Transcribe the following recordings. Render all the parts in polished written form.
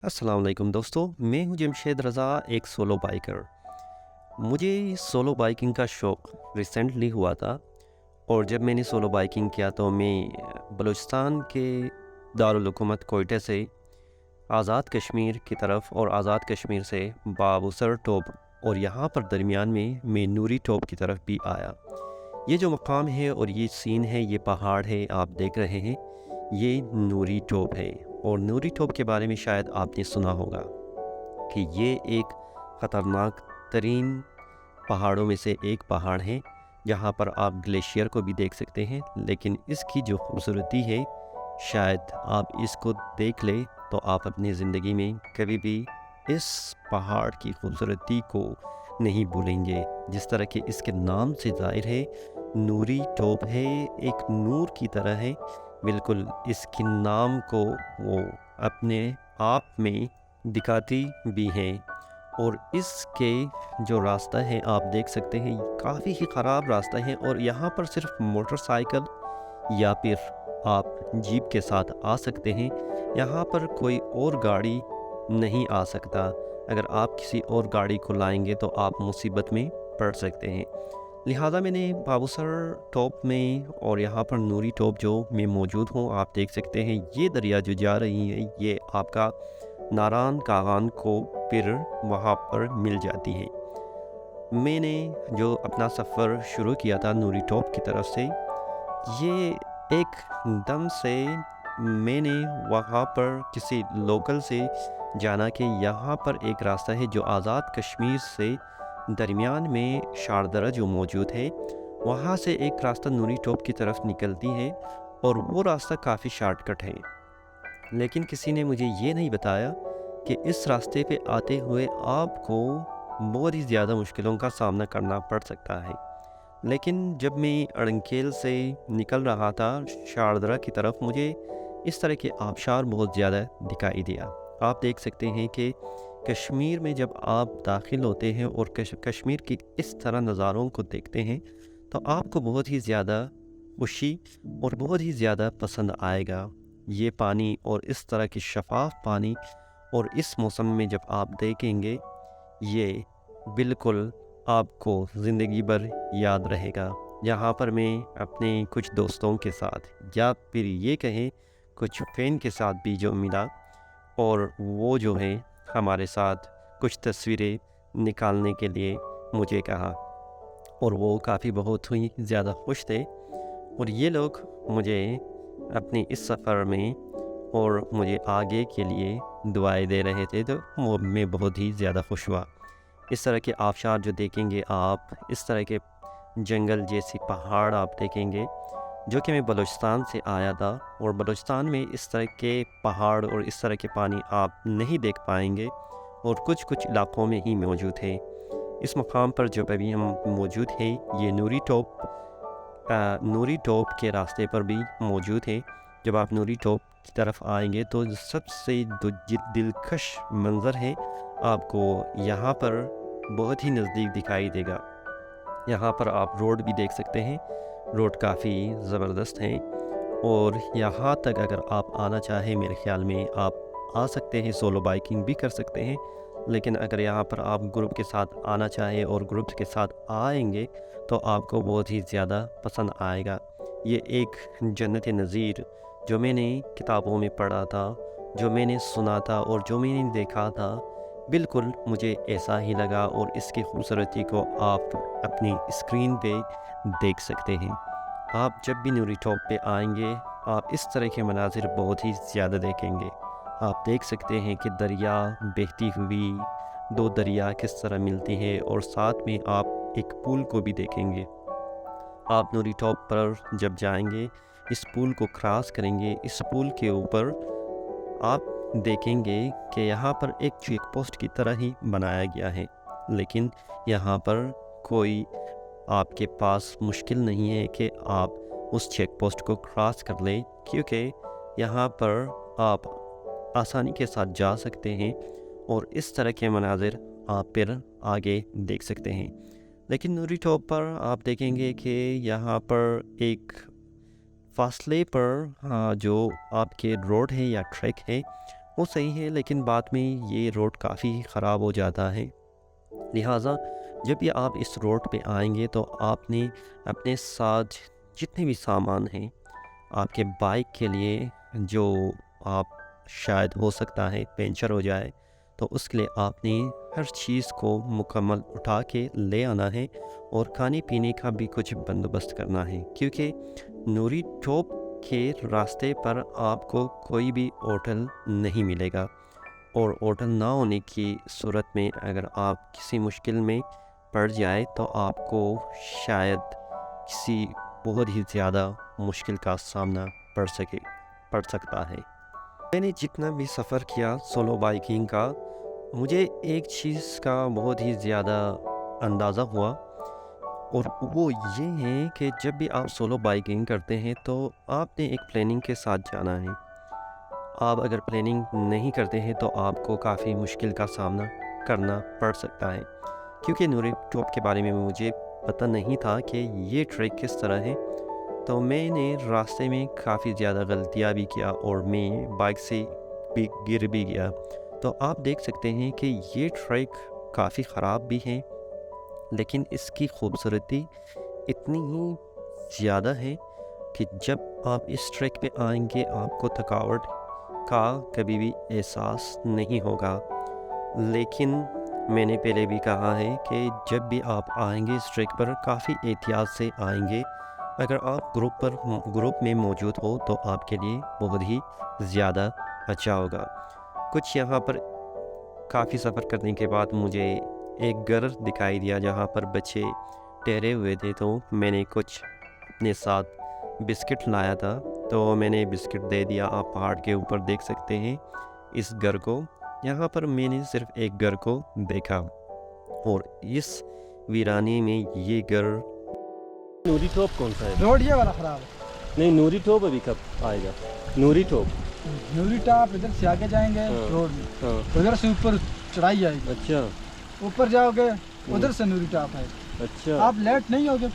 अस्सलाम वालेकुम दोस्तों, मैं हूं जमशेद रज़ा, एक सोलो बाइकर। मुझे सोलो बाइकिंग का शौक़ रिसेंटली हुआ था। और जब मैंने सोलो बाइकिंग किया तो मैं बलूचिस्तान के दारुल हुकूमत कोयटे से आज़ाद कश्मीर की तरफ और आज़ाद कश्मीर से बाबूसर टॉप और यहाँ पर दरमियान में मैं नूरी टॉप की तरफ भी आया। ये जो मकाम है और ये सीन है, ये पहाड़ है आप देख रहे हैं, ये नूरी टॉप है। और नूरी टॉप के बारे में शायद आपने सुना होगा कि ये एक ख़तरनाक तरीन पहाड़ों में से एक पहाड़ है, जहाँ पर आप ग्लेशियर को भी देख सकते हैं। लेकिन इसकी जो खूबसूरती है, शायद आप इसको देख ले तो आप अपनी ज़िंदगी में कभी भी इस पहाड़ की खूबसूरती को नहीं भूलेंगे। जिस तरह कि इसके नाम से ज़ाहिर है, नूरी टॉप है, एक नूर की तरह है। बिल्कुल इसके नाम को वो अपने आप में दिखाती भी हैं। और इसके जो रास्ता है आप देख सकते हैं, काफ़ी ही ख़राब रास्ता है और यहाँ पर सिर्फ मोटरसाइकिल या फिर आप जीप के साथ आ सकते हैं। यहाँ पर कोई और गाड़ी नहीं आ सकता। अगर आप किसी और गाड़ी को लाएंगे तो आप मुसीबत में पड़ सकते हैं। लिहाजा मैंने बाबूसर टॉप में और यहाँ पर नूरी टॉप जो मैं मौजूद हूँ, आप देख सकते हैं ये दरिया जो जा रही है, ये आपका नारान कागान को फिर वहाँ पर मिल जाती है। मैंने जो अपना सफ़र शुरू किया था नूरी टॉप की तरफ से, ये एकदम से मैंने वहाँ पर किसी लोकल से जाना कि यहाँ पर एक रास्ता है जो आज़ाद कश्मीर से दरमियान में शारदरा जो मौजूद है, वहाँ से एक रास्ता नूरी टॉप की तरफ निकलती है और वो रास्ता काफ़ी शॉर्टकट है। लेकिन किसी ने मुझे ये नहीं बताया कि इस रास्ते पे आते हुए आपको बहुत ही ज़्यादा मुश्किलों का सामना करना पड़ सकता है। लेकिन जब मैं अड़ंकेल से निकल रहा था शारदरा की तरफ, मुझे इस तरह के आबशार बहुत ज़्यादा दिखाई दिया। आप देख सकते हैं कि कश्मीर में जब आप दाखिल होते हैं और कश्मीर की इस तरह नज़ारों को देखते हैं तो आपको बहुत ही ज़्यादा खुशी और बहुत ही ज़्यादा पसंद आएगा। ये पानी और इस तरह की शफाफ पानी और इस मौसम में जब आप देखेंगे, ये बिल्कुल आपको ज़िंदगी भर याद रहेगा। यहाँ पर मैं अपने कुछ दोस्तों के साथ या फिर ये कहें कुछ फ्रेंड के साथ भी जो मिला, और वो जो है हमारे साथ कुछ तस्वीरें निकालने के लिए मुझे कहा, और वो काफ़ी बहुत ही ज़्यादा खुश थे। और ये लोग मुझे अपनी इस सफ़र में और मुझे आगे के लिए दुआएं दे रहे थे, तो वो मैं बहुत ही ज़्यादा खुश हुआ। इस तरह के आबशार जो देखेंगे आप, इस तरह के जंगल जैसी पहाड़ आप देखेंगे, जो कि मैं बलूचिस्तान से आया था। और बलूचिस्तान में इस तरह के पहाड़ और इस तरह के पानी आप नहीं देख पाएंगे, और कुछ कुछ इलाकों में ही मौजूद है। इस मुकाम पर जो अभी हम मौजूद हैं, ये नूरी टॉप के रास्ते पर भी मौजूद है। जब आप नूरी टॉप की तरफ आएंगे तो सबसे दिलकश मंज़र है, आपको यहाँ पर बहुत ही नज़दीक दिखाई देगा। यहाँ पर आप रोड भी देख सकते हैं, रोड काफ़ी ज़बरदस्त है। और यहाँ तक अगर आप आना चाहें, मेरे ख़्याल में आप आ सकते हैं, सोलो बाइकिंग भी कर सकते हैं। लेकिन अगर यहाँ पर आप ग्रुप के साथ आना चाहें और ग्रुप के साथ आएंगे तो आपको बहुत ही ज़्यादा पसंद आएगा। ये एक जन्नत नज़ीर जो मैंने किताबों में पढ़ा था, जो मैंने सुना था और जो मैंने देखा था, बिल्कुल मुझे ऐसा ही लगा। और इसकी खूबसूरती को आप अपनी स्क्रीन पे देख सकते हैं। आप जब भी नूरी टॉप पे आएंगे, आप इस तरह के मनाजिर बहुत ही ज़्यादा देखेंगे। आप देख सकते हैं कि दरिया बहती हुई, दो दरिया किस तरह मिलती है, और साथ में आप एक पुल को भी देखेंगे। आप नूरी टॉप पर जब जाएंगे, इस पुल को क्रॉस करेंगे, इस पुल के ऊपर आप देखेंगे कि यहाँ पर एक चेक पोस्ट की तरह ही बनाया गया है। लेकिन यहाँ पर कोई आपके पास मुश्किल नहीं है कि आप उस चेक पोस्ट को क्रॉस कर लें, क्योंकि यहाँ पर आप आसानी के साथ जा सकते हैं और इस तरह के मनाजिर आप फिर आगे देख सकते हैं। लेकिन नूरी टॉप पर आप देखेंगे कि यहाँ पर एक फासले पर जो आपके रोड है या ट्रैक है, वो सही है, लेकिन बाद में ये रोड काफ़ी ख़राब हो जाता है। लिहाजा जब भी आप इस रोड पे आएंगे तो आपने अपने साथ जितने भी सामान हैं आपके बाइक के लिए, जो आप शायद हो सकता है पंचर हो जाए, तो उसके लिए आपने हर चीज़ को मुकम्मल उठा के ले आना है। और खाने पीने का भी कुछ बंदोबस्त करना है, क्योंकि नूरी टॉप के रास्ते पर आपको कोई भी होटल नहीं मिलेगा। और होटल ना होने की सूरत में अगर आप किसी मुश्किल में पड़ जाए तो आपको शायद किसी बहुत ही ज़्यादा मुश्किल का सामना पड़ सकता है। मैंने जितना भी सफ़र किया सोलो बाइकिंग का, मुझे एक चीज़ का बहुत ही ज़्यादा अंदाज़ा हुआ, और वो ये है कि जब भी आप सोलो बाइकिंग करते हैं तो आपने एक प्लानिंग के साथ जाना है। आप अगर प्लानिंग नहीं करते हैं तो आपको काफ़ी मुश्किल का सामना करना पड़ सकता है। क्योंकि नूरी टॉप के बारे में मुझे पता नहीं था कि ये ट्रैक किस तरह है, तो मैंने रास्ते में काफ़ी ज़्यादा गलतियाँ भी किया और मैं बाइक से भी गिर भी गया। तो आप देख सकते हैं कि ये ट्रैक काफ़ी ख़राब भी है, लेकिन इसकी खूबसूरती इतनी ही ज़्यादा है कि जब आप इस ट्रैक पे आएंगे आपको थकावट का कभी भी एहसास नहीं होगा। लेकिन मैंने पहले भी कहा है कि जब भी आप आएंगे इस ट्रैक पर काफ़ी एहतियात से आएंगे। अगर आप ग्रुप में मौजूद हो तो आपके लिए बहुत ही ज़्यादा अच्छा होगा। कुछ यहाँ पर काफ़ी सफ़र करने के बाद मुझे एक घर दिखाई दिया जहाँ पर बच्चे ठहरे हुए थे, तो मैंने कुछ अपने साथ बिस्किट लाया था, तो मैंने बिस्किट दे दिया। आप पहाड़ के ऊपर देख सकते हैं इस घर को। यहाँ पर मैंने सिर्फ एक घर को देखा, और इस वीरानी में ये घर। नूरी टॉप कौन सा है? रोड ये वाला खराब है। नहीं, नूरी टॉप अभी कब आएगा? नूरी टॉप, नूरी टॉप इधर से आगे जाएंगे हाँ। रोड में, हाँ, उधर से ऊपर चढ़ाई आएगी। अच्छा ऊपर जाओगे उधर से नूरी टॉप है। अच्छा। आप लेट नहीं होगे।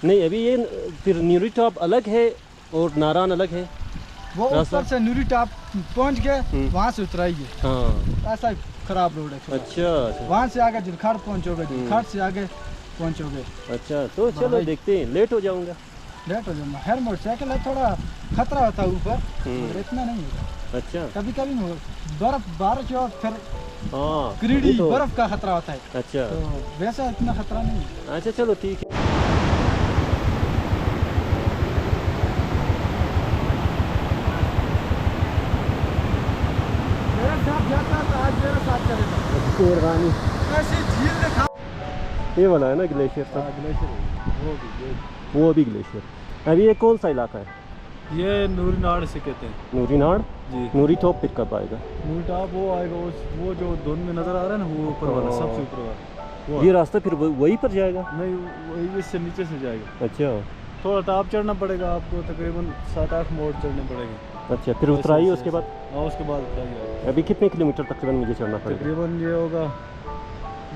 नहीं, अभी ये फिर नूरी टॉप अलग है और नारान अलग है। वो रास्ता? ऊपर से नूरी टॉप पहुंच गए, वहाँ से उतराइए। हाँ, ऐसा खराब रोड है थोड़ा। अच्छा अच्छा वहाँ से आगे जिलखाड़ पहुँचोगे, जिलखाड़ से आगे पहुँचोगे। अच्छा। तो चलो भाई। देखते हैं, लेट हो जाऊंगा। लेट हो जाऊंगा। हर मोटरसाइकिल है, थोड़ा खतरा होता है ऊपर, मगर इतना नहीं होगा। अच्छा। कभी कभी बर्फ बारिश हो फिर हाँ, गिरिडी अभी तो बर्फ का खतरा होता है, अच्छा तो वैसा इतना खतरा नहीं है। अच्छा, चलो ठीक है। मेरा साथ जाता तो आज मेरा साथ चलेगा। मेहरबानी। ऐसी झील दिखा। ये वाला है ना ग्लेशियर का? वो अभी ग्लेशियर। अभी ये कौन सा इलाका है? ये नूरी नाड़ से कहते हैं नूरी नाड़। जी। नूरी टॉप फिर कब आएगा? नूरी टॉप वो आएगा, वो जो धुंध में नजर आ रहा है ना, वो ऊपर वाला, सबसे ऊपर वाला वो ये रास्ता फिर वहीं पर जाएगा? नहीं, वही इससे नीचे से जाएगा। अच्छा थोड़ा टॉप चढ़ना पड़ेगा आपको, तकरीबन 7-8 मोड़ चढ़ने पड़ेंगे। अच्छा, फिर उतराइए उसके बाद? हाँ, उसके बाद उतराइए। अभी कितने किलोमीटर तकरीबन मुझे चढ़ना पड़ेगा? तकरीबन ये होगा,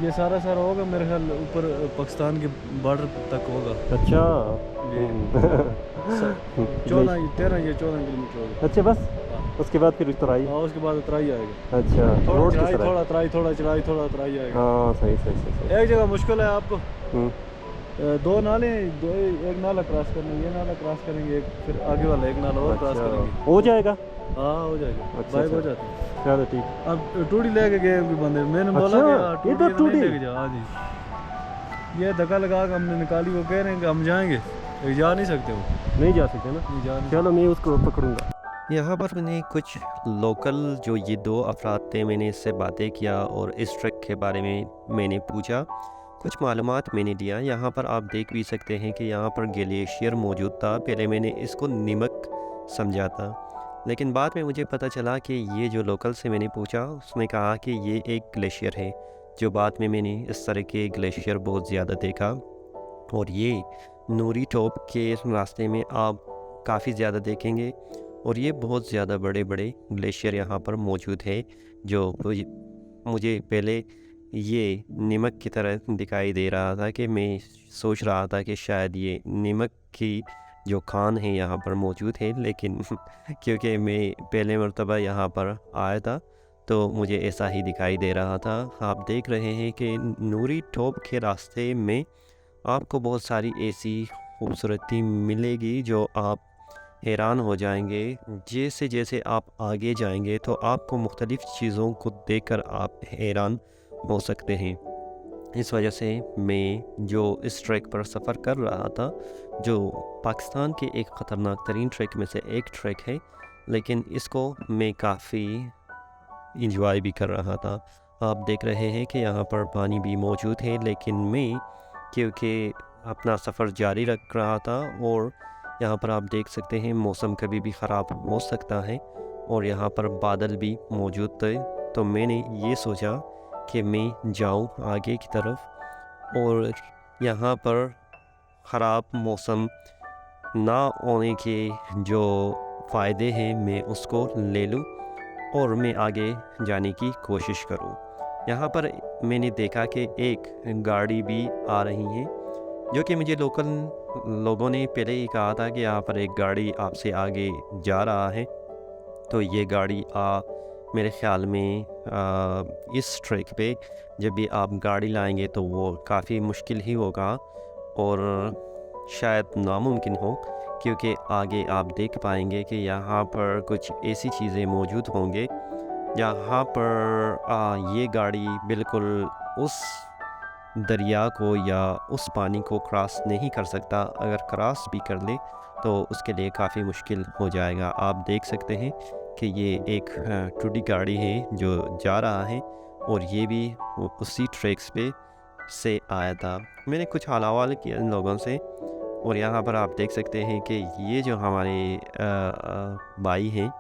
ये सारा होगा मेरे ख्याल ऊपर पाकिस्तान के बॉर्डर तक होगा। अच्छा। ये 14 किलोमीटर होगा। अच्छा, बस उसके बाद फिर उतराई? हाँ, उसके बाद उतराई आएगा। अच्छा, थोड़ा रोड चढ़ाई, किस तरह? थोड़ा उतराई, थोड़ा चढ़ाई, थोड़ा उतराई आएगा। हाँ, सही सही सही सही। एक जगह मुश्किल है आपको, हम्म, दो नाले, एक नाला क्रॉस करना, ये नाला क्रॉस करेंगे, एक फिर आगे वाला एक नाला और क्रॉस अच्छा, करेंगे। हो जाएगा? हाँ, हो जाएगा। अच्छा, बाइक हो अच्छा। जाती है। चलो ठीक। अब टूटी लेके गए कोई बंदे, मैंने बोला अच्छा, कि ये तो नहीं टूटी? लेके जाओ। हाँ जी, ये धक्का लगा के हमने निकाली, वो कह रहे हैं कि हम जाएंगे, लेकिन जा नहीं सकते, वो नहीं जा सकते ना? नहीं जा नहीं चलो मैं उसको पकड़ूंगा। यहाँ पर मैंने कुछ लोकल जो ये दो अफराद थे, मैंने इससे बातें किया और इस ट्रैक के बारे में मैंने पूछा, कुछ मालूमात मैंने दिया। यहाँ पर आप देख भी सकते हैं कि यहाँ पर ग्लेशियर मौजूद था। पहले मैंने इसको नमक समझा था, लेकिन बाद में मुझे पता चला कि ये जो लोकल से मैंने पूछा उसने कहा कि ये एक ग्लेशियर है। जो बाद में मैंने इस तरह के ग्लेशियर बहुत ज़्यादा देखा, और ये नूरी टॉप के रास्ते में आप काफ़ी ज़्यादा देखेंगे। और ये बहुत ज़्यादा बड़े बड़े ग्लेशियर यहाँ पर मौजूद है, जो मुझे पहले ये नमक की तरह दिखाई दे रहा था कि मैं सोच रहा था कि शायद ये नमक की जो खान है यहाँ पर मौजूद है, लेकिन क्योंकि मैं पहले मर्तबा यहाँ पर आया था तो मुझे ऐसा ही दिखाई दे रहा था। आप देख रहे हैं कि नूरी टॉप के रास्ते में आपको बहुत सारी ऐसी खूबसूरती मिलेगी जो आप हैरान हो जाएंगे। जैसे जैसे आप आगे जाएंगे तो आपको मुख्तलिफ़ चीज़ों को देखकर आप हैरान हो सकते हैं। इस वजह से मैं जो इस ट्रैक पर सफ़र कर रहा था, जो पाकिस्तान के एक ख़तरनाक तरीन ट्रैक में से एक ट्रैक है, लेकिन इसको मैं काफ़ी इंजॉय भी कर रहा था। आप देख रहे हैं कि यहाँ पर पानी भी मौजूद है, लेकिन मैं क्योंकि अपना सफ़र जारी रख रहा था और यहाँ पर आप देख सकते हैं मौसम कभी भी ख़राब हो सकता है और यहाँ पर बादल भी मौजूद थे, तो मैंने ये सोचा कि मैं जाऊँ आगे की तरफ और यहाँ पर ख़राब मौसम ना होने के जो फ़ायदे हैं मैं उसको ले लूँ और मैं आगे जाने की कोशिश करूँ। यहाँ पर मैंने देखा कि एक गाड़ी भी आ रही है, जो कि मुझे लोकल लोगों ने पहले ही कहा था कि यहाँ पर एक गाड़ी आपसे आगे जा रहा है। तो ये गाड़ी मेरे ख़्याल में इस ट्रैक पे जब भी आप गाड़ी लाएंगे तो वो काफ़ी मुश्किल ही होगा और शायद नामुमकिन हो, क्योंकि आगे आप देख पाएंगे कि यहाँ पर कुछ ऐसी चीज़ें मौजूद होंगे जहाँ पर ये गाड़ी बिल्कुल उस दरिया को या उस पानी को क्रॉस नहीं कर सकता। अगर क्रॉस भी कर ले तो उसके लिए काफ़ी मुश्किल हो जाएगा। आप देख सकते हैं कि ये एक टूटी गाड़ी है जो जा रहा है और ये भी उसी ट्रैक्स पे से आया था। मैंने कुछ हवाले किया इन लोगों से और यहाँ पर आप देख सकते हैं कि ये जो हमारे भाई हैं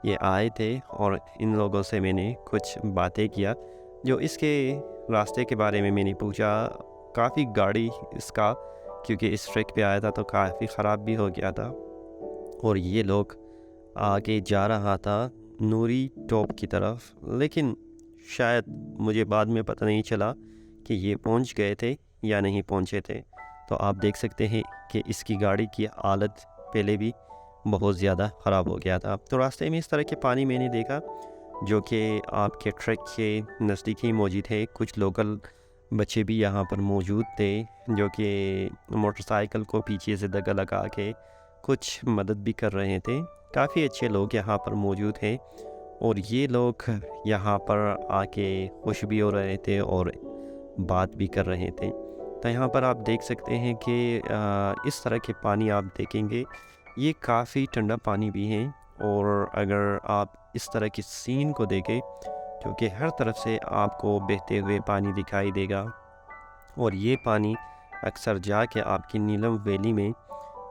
ये आए थे और इन लोगों से मैंने कुछ बातें किया। जो इसके रास्ते के बारे में मैंने पूछा, काफ़ी गाड़ी इसका क्योंकि इस ट्रैक पे आया था तो काफ़ी ख़राब भी हो गया था और ये लोग आगे जा रहा था नूरी टॉप की तरफ, लेकिन शायद मुझे बाद में पता नहीं चला कि ये पहुंच गए थे या नहीं पहुंचे थे। तो आप देख सकते हैं कि इसकी गाड़ी की हालत पहले भी बहुत ज़्यादा ख़राब हो गया था। तो रास्ते में इस तरह के पानी मैंने देखा जो कि आपके ट्रैक के नज़दीक ही मौजूद है। कुछ लोकल बच्चे भी यहाँ पर मौजूद थे जो कि मोटरसाइकिल को पीछे से धक्का लगा के कुछ मदद भी कर रहे थे। काफ़ी अच्छे लोग यहाँ पर मौजूद हैं और ये लोग यहाँ पर आके खुश भी हो रहे थे और बात भी कर रहे थे। तो यहाँ पर आप देख सकते हैं कि इस तरह के पानी आप देखेंगे, ये काफ़ी ठंडा पानी भी है और अगर आप इस तरह की सीन को देखें क्योंकि हर तरफ से आपको बहते हुए पानी दिखाई देगा और ये पानी अक्सर जाके आपकी नीलम वैली में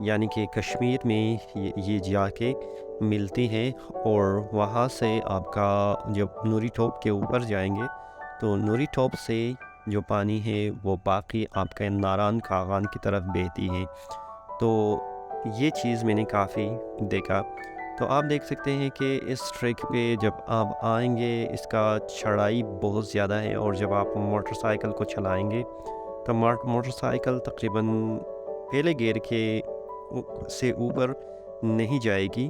यानी कि कश्मीर में ये जाके मिलती है और वहाँ से आपका जब नूरी टॉप के ऊपर जाएंगे तो नूरी टॉप से जो पानी है वो बाकी आपका नारान खागान की तरफ बहती है। तो ये चीज़ मैंने काफ़ी देखा। तो आप देख सकते हैं कि इस ट्रैक पे जब आप आएंगे इसका चढ़ाई बहुत ज़्यादा है और जब आप मोटरसाइकिल को चलाएंगे तो मोटरसाइकिल तकरीबन पहले गियर के से ऊपर नहीं जाएगी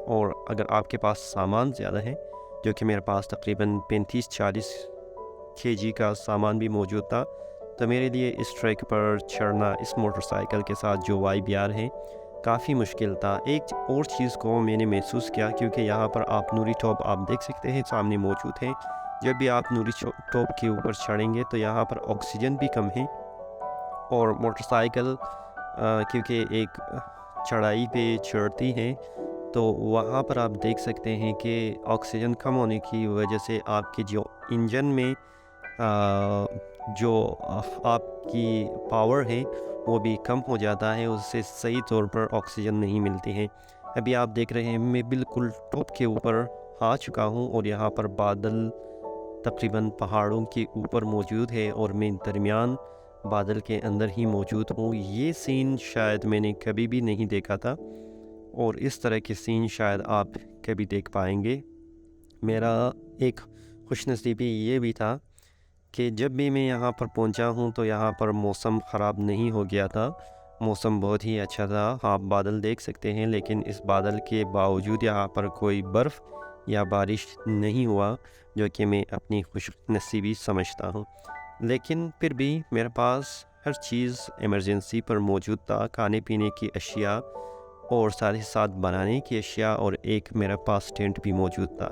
और अगर आपके पास सामान ज़्यादा है, जो कि मेरे पास तकरीबन 35-40 kg का सामान भी मौजूद था, तो मेरे लिए इस ट्रैक पर चढ़ना इस मोटरसाइकिल के साथ जो YBR है काफ़ी मुश्किल था। एक और चीज़ को मैंने महसूस किया क्योंकि यहाँ पर आप नूरी टॉप आप देख सकते हैं सामने मौजूद है। जब भी आप नूरी टॉप के ऊपर चढ़ेंगे तो यहाँ पर ऑक्सीजन भी कम है और मोटरसाइकिल क्योंकि एक चढ़ाई पे चढ़ती है तो वहाँ पर आप देख सकते हैं कि ऑक्सीजन कम होने की वजह से आपके जो इंजन में जो आपकी पावर है वो भी कम हो जाता है, उससे सही तौर पर ऑक्सीजन नहीं मिलती है। अभी आप देख रहे हैं मैं बिल्कुल टॉप के ऊपर आ चुका हूँ और यहाँ पर बादल तकरीबन पहाड़ों के ऊपर मौजूद है और मैं दरमियान बादल के अंदर ही मौजूद हूँ। ये सीन शायद मैंने कभी भी नहीं देखा था और इस तरह के सीन शायद आप कभी देख पाएंगे। मेरा एक खुशनसीबी ये भी था कि जब भी मैं यहाँ पर पहुँचा हूँ तो यहाँ पर मौसम ख़राब नहीं हो गया था मौसम बहुत ही अच्छा था। आप बादल देख सकते हैं, लेकिन इस बादल के बावजूद यहाँ पर कोई बर्फ़ या बारिश नहीं हुआ, जो कि मैं अपनी खुशनसीबी समझता हूँ। लेकिन फिर भी मेरे पास हर चीज़ इमरजेंसी पर मौजूद था, खाने पीने की अशिया और साथ ही साथ बनाने की अशिया, और एक मेरे पास टेंट भी मौजूद था।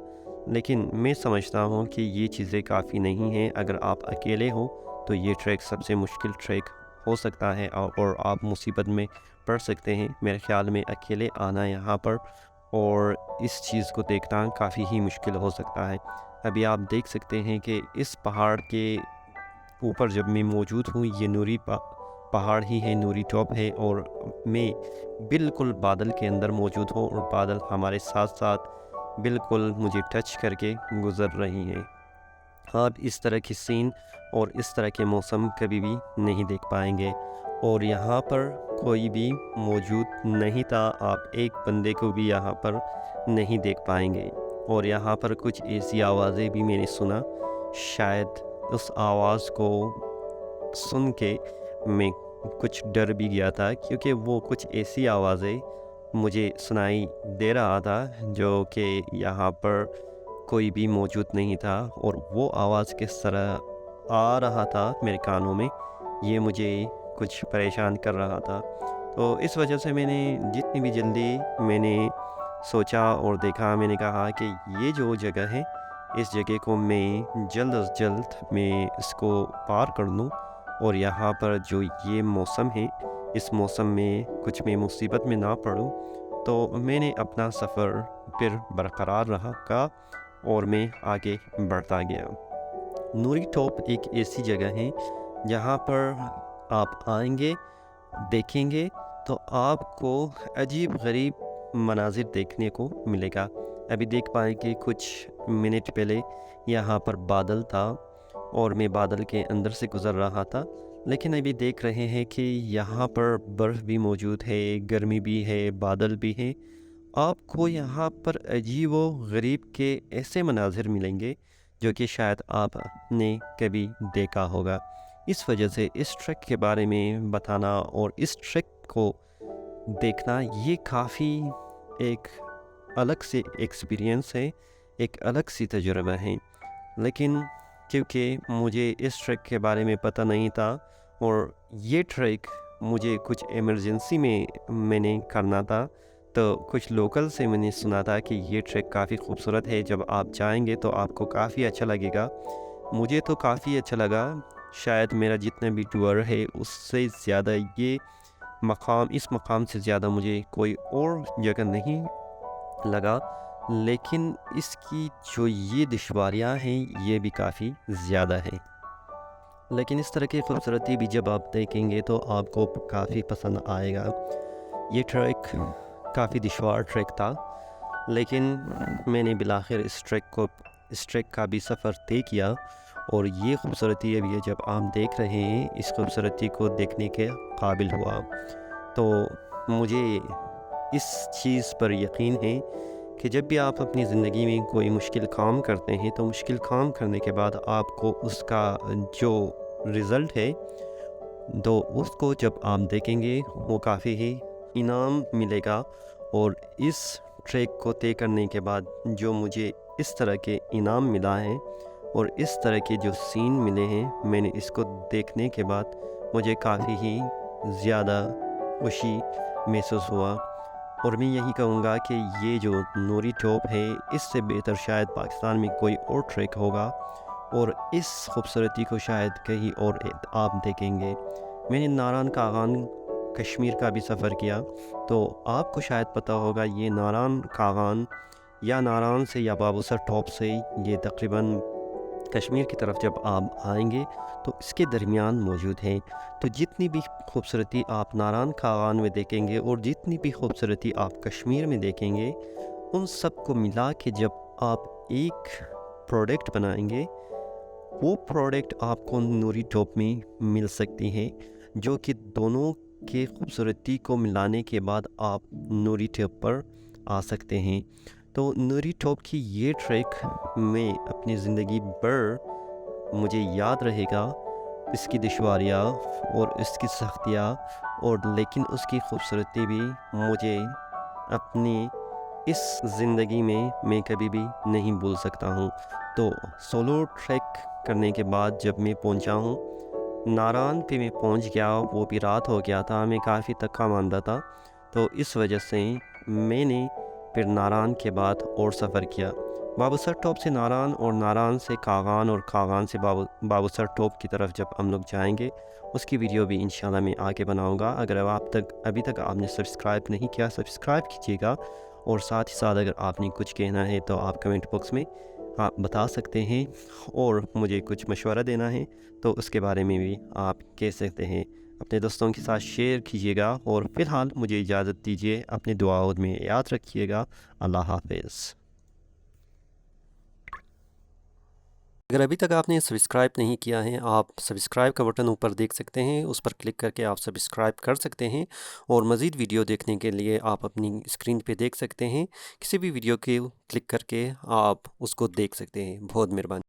लेकिन मैं समझता हूँ कि ये चीज़ें काफ़ी नहीं हैं। अगर आप अकेले हो तो ये ट्रैक सबसे मुश्किल ट्रैक हो सकता है और आप मुसीबत में पड़ सकते हैं। मेरे ख़्याल में अकेले आना यहाँ पर और इस चीज़ को देखना काफ़ी ही मुश्किल हो सकता है। अभी आप देख सकते हैं कि इस पहाड़ के ऊपर जब मैं मौजूद हूँ, ये नूरी पहाड़ ही है, नूरी टॉप है, और मैं बिल्कुल बादल के अंदर मौजूद हूँ और बादल हमारे साथ साथ बिल्कुल मुझे टच करके गुज़र रही हैं। आप इस तरह की सीन और इस तरह के मौसम कभी भी नहीं देख पाएंगे, और यहाँ पर कोई भी मौजूद नहीं था। आप एक बंदे को भी यहाँ पर नहीं देख पाएंगे, और यहाँ पर कुछ ऐसी आवाज़ें भी मैंने सुना। शायद उस आवाज़ को सुन के मैं कुछ डर भी गया था, क्योंकि वो कुछ ऐसी आवाज़ें मुझे सुनाई दे रहा था जो कि यहाँ पर कोई भी मौजूद नहीं था, और वो आवाज़ किस तरह आ रहा था मेरे कानों में, ये मुझे कुछ परेशान कर रहा था। तो इस वजह से मैंने जितनी भी जल्दी मैंने सोचा और देखा, मैंने कहा कि ये जो जगह है, इस जगह को मैं जल्द अज जल्द मैं इसको पार कर लूँ, और यहाँ पर जो ये मौसम है, इस मौसम में कुछ मैं मुसीबत में ना पड़ूँ। तो मैंने अपना सफ़र फिर बरकरार रखा और मैं आगे बढ़ता गया। नूरी टॉप एक ऐसी जगह है जहाँ पर आप आएंगे, देखेंगे तो आपको अजीब गरीब मनाजिर देखने को मिलेगा। अभी देख पाएंगे कुछ मिनट पहले यहाँ पर बादल था और मैं बादल के अंदर से गुज़र रहा था, लेकिन अभी देख रहे हैं कि यहाँ पर बर्फ़ भी मौजूद है, गर्मी भी है, बादल भी हैं। आपको यहाँ पर अजीब व गरीब के ऐसे मनाजिर मिलेंगे जो कि शायद आपने कभी देखा होगा। इस वजह से इस ट्रैक के बारे में बताना और इस ट्रैक को देखना, ये काफ़ी एक अलग से एक्सपीरियंस है, एक अलग सी तजुर्बा है। लेकिन क्योंकि मुझे इस ट्रैक के बारे में पता नहीं था, और ये ट्रैक मुझे कुछ इमरजेंसी में मैंने करना था, तो कुछ लोकल से मैंने सुना था कि ये ट्रैक काफ़ी खूबसूरत है, जब आप जाएंगे तो आपको काफ़ी अच्छा लगेगा। मुझे तो काफ़ी अच्छा लगा। शायद मेरा जितना भी टूर है उससे ज़्यादा ये मकाम, इस मकाम से ज़्यादा मुझे कोई और जगह नहीं लगा, लेकिन इसकी जो ये दुश्वारियाँ हैं ये भी काफ़ी ज़्यादा हैं। लेकिन इस तरह की खूबसूरती भी जब आप देखेंगे तो आपको काफ़ी पसंद आएगा। ये ट्रैक काफ़ी दुश्वार ट्रैक था, लेकिन मैंने बिलाखिर इस ट्रैक का भी सफ़र तय किया, और ये खूबसूरती अभी जब आप देख रहे हैं, इस खूबसूरती को देखने के काबिल हुआ। तो मुझे इस चीज़ पर यकीन है कि जब भी आप अपनी ज़िंदगी में कोई मुश्किल काम करते हैं, तो मुश्किल काम करने के बाद आपको उसका जो रिज़ल्ट है, तो उसको जब आप देखेंगे वो काफ़ी ही इनाम मिलेगा। और इस ट्रैक को तय करने के बाद जो मुझे इस तरह के इनाम मिला है और इस तरह के जो सीन मिले हैं, मैंने इसको देखने के बाद मुझे काफ़ी ही ज़्यादा खुशी महसूस हुआ। और मैं यही कहूँगा कि ये जो नूरी टॉप है, इससे बेहतर शायद पाकिस्तान में कोई और ट्रैक होगा, और इस खूबसूरती को शायद कहीं और आप देखेंगे। मैंने नारायण कागान कश्मीर का भी सफ़र किया, तो आपको शायद पता होगा ये नारायण कागान या नारायण से या बाबूसर टॉप से ये तकरीबन कश्मीर की तरफ जब आप आएंगे तो इसके दरमियान मौजूद है। तो जितनी भी खूबसूरती आप नारायण कागान में देखेंगे और जितनी भी खूबसूरती आप कश्मीर में देखेंगे, उन सब को मिला के जब आप एक प्रोडक्ट बनाएंगे, वो प्रोडक्ट आपको नूरी टॉप में मिल सकती है, जो कि दोनों के खूबसूरती को मिलाने के बाद आप नूरी टॉप पर आ सकते हैं। तो नूरी टॉप की ये ट्रैक में अपनी ज़िंदगी भर मुझे याद रहेगा, इसकी दुश्वारियाँ और इसकी सख्तियाँ और लेकिन उसकी खूबसूरती भी मुझे अपनी इस ज़िंदगी में मैं कभी भी नहीं भूल सकता हूँ। तो सोलो ट्रैक करने के बाद जब मैं पहुँचा हूँ नारान पे मैं पहुँच गया, वो भी रात हो गया था, मैं काफ़ी थका मांदा था। तो इस वजह से मैंने फिर नारान के बाद और सफ़र किया, बाबूसर टॉप से नारान और नारान से कागान और कागान से बाबूसर टॉप की तरफ जब हम लोग जाएंगे उसकी वीडियो भी इंशाल्लाह मैं आगे बनाऊंगा। अगर अभी तक आपने सब्सक्राइब नहीं किया सब्सक्राइब कीजिएगा, और साथ ही साथ अगर आपने कुछ कहना है तो आप कमेंट बॉक्स में आप बता सकते हैं, और मुझे कुछ मशवरा देना है तो उसके बारे में भी आप कह सकते हैं। अपने दोस्तों के साथ शेयर कीजिएगा, और फ़िलहाल मुझे इजाज़त दीजिए, अपने दुआओं में याद रखिएगा। अल्लाह हाफ़िज़। अगर अभी तक आपने सब्सक्राइब नहीं किया है, आप सब्सक्राइब का बटन ऊपर देख सकते हैं, उस पर क्लिक करके आप सब्सक्राइब कर सकते हैं, और मज़ीद वीडियो देखने के लिए आप अपनी स्क्रीन पे देख सकते हैं, किसी भी वीडियो के क्लिक करके आप उसको देख सकते हैं। बहुत मेहरबानी।